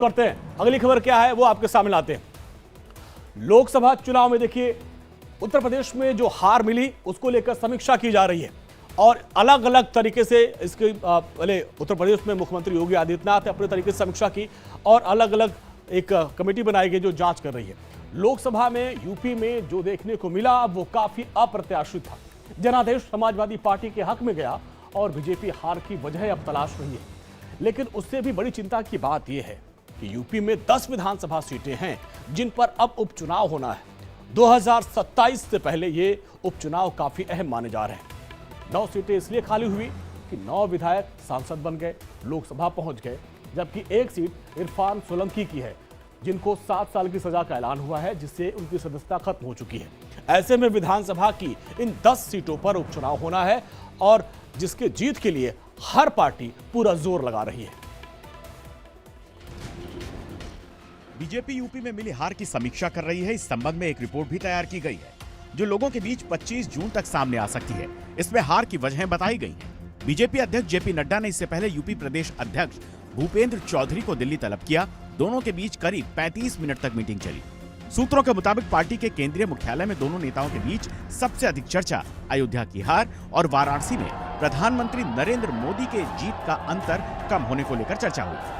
करते हैं। अगली खबर क्या है वो आपके सामने लाते हैं। लोकसभा चुनाव में देखिए उत्तर प्रदेश में जो हार मिली उसको लेकर समीक्षा की जा रही है और अलग अलग तरीके से इसके पहले उत्तर प्रदेश में मुख्यमंत्री योगी आदित्यनाथ ने अपने तरीके से समीक्षा की और अलग अलग एक कमेटी बनाई गई जो जांच कर रही है। लोकसभा में यूपी में जो देखने को मिला वो काफी अप्रत्याशित था। जनादेश समाजवादी पार्टी के हक में गया और बीजेपी हार की वजह अब तलाश रही है। लेकिन उससे भी बड़ी चिंता की बात यह है कि यूपी में 10 विधानसभा सीटें हैं जिन पर अब उपचुनाव होना है। 2027 से पहले ये उपचुनाव काफी अहम माने जा रहे हैं। 9 सीटें इसलिए खाली हुई कि 9 विधायक सांसद बन गए, लोकसभा पहुंच गए, जबकि एक सीट इरफान सोलंकी की है जिनको 7 साल की सजा का ऐलान हुआ है, जिससे उनकी सदस्यता खत्म हो चुकी है। ऐसे में विधानसभा की इन 10 सीटों पर उपचुनाव होना है और जिसके जीत के लिए हर पार्टी पूरा जोर लगा रही है। बीजेपी यूपी में मिली हार की समीक्षा कर रही है। इस संबंध में एक रिपोर्ट भी तैयार की गई है जो लोगों के बीच 25 जून तक सामने आ सकती है। इसमें हार की वजहें बताई गई हैं। बीजेपी अध्यक्ष जेपी नड्डा ने इससे पहले यूपी प्रदेश अध्यक्ष भूपेंद्र चौधरी को दिल्ली तलब किया। दोनों के बीच करीब 35 मिनट तक मीटिंग चली। सूत्रों के मुताबिक पार्टी के केंद्रीय मुख्यालय में दोनों नेताओं के बीच सबसे अधिक चर्चा अयोध्या की हार और वाराणसी में प्रधानमंत्री नरेंद्र मोदी के जीत का अंतर कम होने को लेकर चर्चा हुई।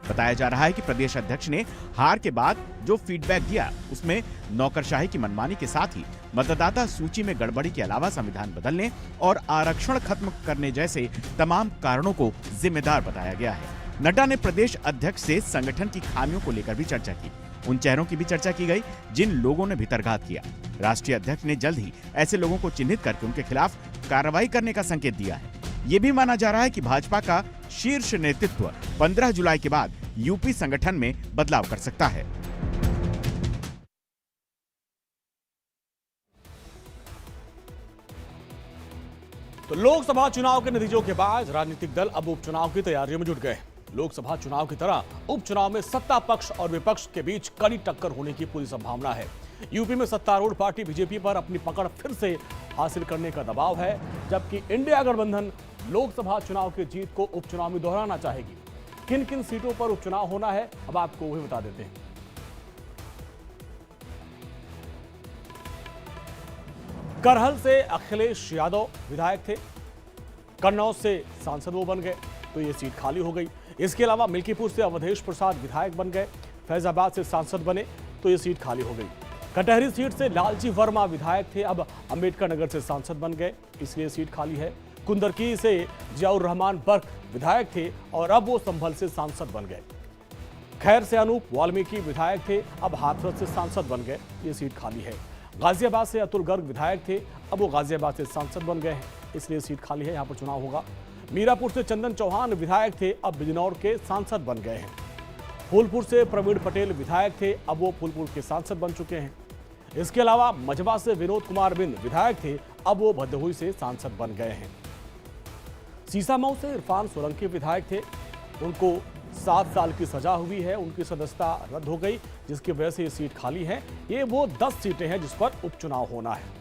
बताया जा रहा है कि प्रदेश अध्यक्ष ने हार के बाद जो फीडबैक दिया उसमें नौकरशाही की मनमानी के साथ ही मतदाता सूची में गड़बड़ी के अलावा संविधान बदलने और आरक्षण खत्म करने जैसे तमाम कारणों को जिम्मेदार बताया गया है। नड्डा ने प्रदेश अध्यक्ष से संगठन की खामियों को लेकर भी चर्चा की। उन चेहरों की भी चर्चा की गई जिन लोगों ने भितरघात किया। राष्ट्रीय अध्यक्ष ने जल्द ही ऐसे लोगों को चिन्हित करके उनके खिलाफ कार्रवाई करने का संकेत दिया है। ये भी माना जा रहा है कि भाजपा का शीर्ष नेतृत्व 15 जुलाई के बाद यूपी संगठन में बदलाव कर सकता है। तो लोकसभा चुनाव के नतीजों के बाद राजनीतिक दल अब उपचुनाव की तैयारियों में जुट गए। लोकसभा चुनाव की तरह उपचुनाव में सत्ता पक्ष और विपक्ष के बीच कड़ी टक्कर होने की पूरी संभावना है। यूपी में सत्तारूढ़ पार्टी बीजेपी पर अपनी पकड़ फिर से हासिल करने का दबाव है, जबकि इंडिया गठबंधन लोकसभा चुनाव की जीत को उपचुनाव में दोहराना चाहेगी। किन किन सीटों पर उपचुनाव होना है अब आपको वही बता देते हैं। करहल से अखिलेश यादव विधायक थे, कन्नौज से सांसद वो बन गए तो ये सीट खाली हो गई। इसके अलावा मिल्कीपुर से अवधेश प्रसाद विधायक बन गए, फैजाबाद से सांसद बने तो ये सीट खाली हो गई। कटहरी सीट से लालजी वर्मा विधायक थे, अब अंबेडकर नगर से सांसद बन गए, इसलिए सीट खाली है। कुंदरकी से जियाउर रहमान बर्क विधायक थे और अब वो संभल से सांसद बन गए। खैर से अनूप वाल्मीकि विधायक थे, अब हाथरस से सांसद बन गए, ये सीट खाली है। गाजियाबाद से अतुल गर्ग विधायक थे, अब वो गाजियाबाद से सांसद बन गए हैं, इसलिए सीट खाली है, यहाँ पर चुनाव होगा। मीरापुर से चंदन चौहान विधायक थे, अब बिजनौर के सांसद बन गए हैं। फूलपुर से प्रवीण पटेल विधायक थे, अब वो फूलपुर के सांसद बन चुके हैं। इसके अलावा मझवा से विनोद कुमार बिंद विधायक थे, अब वो भदोही से सांसद बन गए हैं। सीसामऊ से इरफान सोलंकी विधायक थे, उनको 7 साल की सजा हुई है, उनकी सदस्यता रद्द हो गई, जिसकी वजह से ये सीट खाली है। ये वो 10 सीटें हैं जिस पर उपचुनाव होना है।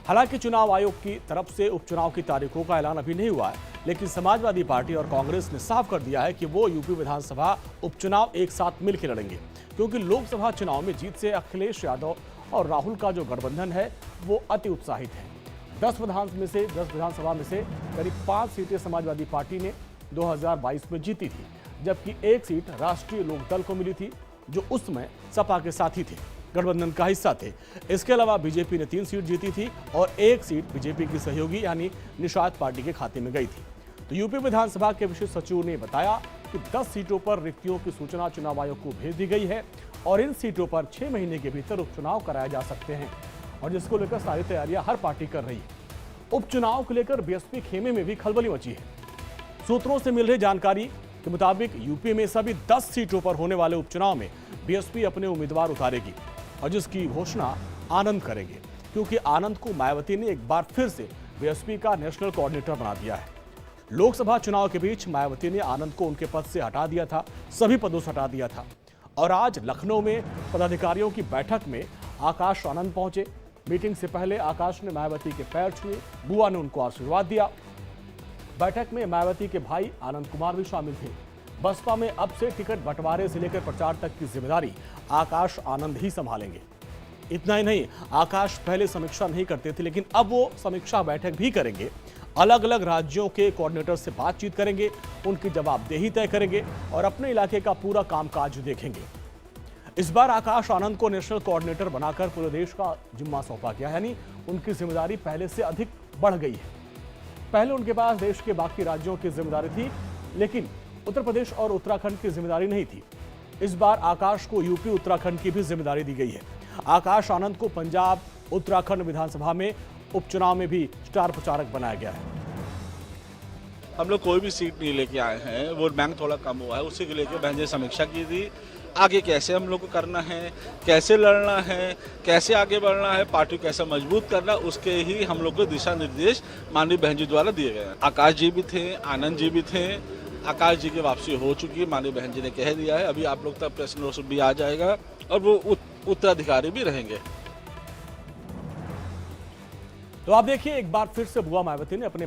हालांकि चुनाव आयोग की तरफ से उपचुनाव की तारीखों का ऐलान अभी नहीं हुआ है, लेकिन समाजवादी पार्टी और कांग्रेस ने साफ कर दिया है कि वो यूपी विधानसभा उपचुनाव एक साथ मिलकर लड़ेंगे, क्योंकि लोकसभा चुनाव में जीत से अखिलेश यादव और राहुल का जो गठबंधन है वो अति उत्साहित है। 10 विधानसभा में से करीब 5 सीटें समाजवादी पार्टी ने 2022 में जीती थी, जबकि एक सीट राष्ट्रीय लोकदल को मिली थी जो उस समय सपा के साथी थे, गठबंधन का हिस्सा थे। इसके अलावा बीजेपी ने 3 सीट जीती थी और एक सीट बीजेपी की सहयोगी यानी निषाद पार्टी के खाते में गई थी। तो यूपी विधानसभा के विशेष सचिव ने बताया कि 10 सीटों पर रिक्तियों की सूचना चुनाव आयोग को भेज दी गई है और इन सीटों पर 6 महीने के भीतर उपचुनाव कराए जा सकते हैं और जिसको लेकर सारी तैयारियां हर पार्टी कर रही है। उपचुनाव को लेकर बीएसपी खेमे में भी खलबली मची है। सूत्रों से मिल रही जानकारी के मुताबिक यूपी में सभी 10 सीटों पर होने वाले उपचुनाव में बीएसपी अपने उम्मीदवार उतारेगी और जिसकी घोषणा आनंद करेंगे, क्योंकि आनंद को मायावती ने एक बार फिर से बीएसपी का नेशनल कोऑर्डिनेटर बना दिया है। लोकसभा चुनाव के बीच मायावती ने आनंद को उनके पद से हटा दिया था, सभी पदों से हटा दिया था और आज लखनऊ में पदाधिकारियों की बैठक में आकाश आनंद पहुंचे। मीटिंग से पहले आकाश ने मायावती के पैर छुए, बुआ ने उनको आशीर्वाद दिया। बैठक में मायावती के भाई आनंद कुमार भी शामिल थे। बसपा में अब से टिकट बंटवारे से लेकर प्रचार तक की जिम्मेदारी आकाश आनंद ही संभालेंगे। इतना ही नहीं, आकाश पहले समीक्षा नहीं करते थे, लेकिन अब वो समीक्षा बैठक भी करेंगे। अलग अलग राज्यों के कोऑर्डिनेटर से बातचीत करेंगे, उनकी जवाबदेही तय करेंगे और अपने इलाके का पूरा कामकाज देखेंगे। इस बार आकाश आनंद को नेशनल कोऑर्डिनेटर बनाकर पूरे देश का जिम्मा सौंपा गया, यानी उनकी जिम्मेदारी पहले से अधिक बढ़ गई है। पहले उनके पास देश के बाकी राज्यों की जिम्मेदारी थी, लेकिन उत्तर प्रदेश और उत्तराखंड की जिम्मेदारी नहीं थी। इस बार आकाश को यूपी उत्तराखंड की भी जिम्मेदारी दी गई है। आकाश आनंद को पंजाब उत्तराखंड विधानसभा में उपचुनाव में भी स्टार प्रचारक बनाया गया है। हम लोग कोई भी सीट नहीं लेके आए हैं, वोट बैंक थोड़ा कम हुआ है, उसी को लेकर बहन जी समीक्षा की थी। आगे कैसे हम लोग को करना है, कैसे लड़ना है, कैसे आगे बढ़ना है, पार्टी को कैसे मजबूत करना, उसके ही हम लोग को दिशा निर्देश माननीय बहन जी द्वारा दिए गए हैं। आकाश जी भी थे, आनंद जी भी थे। आकाश जी की वापसी हो चुकी है, माननीय बहन जी ने कह दिया है। अभी आप लोग तक प्रश्न नोटिस भी आ जाएगा और वो उत्तराधिकारी भी रहेंगे। तो आप देखिए, एक बार फिर से बुआ मायावती ने अपने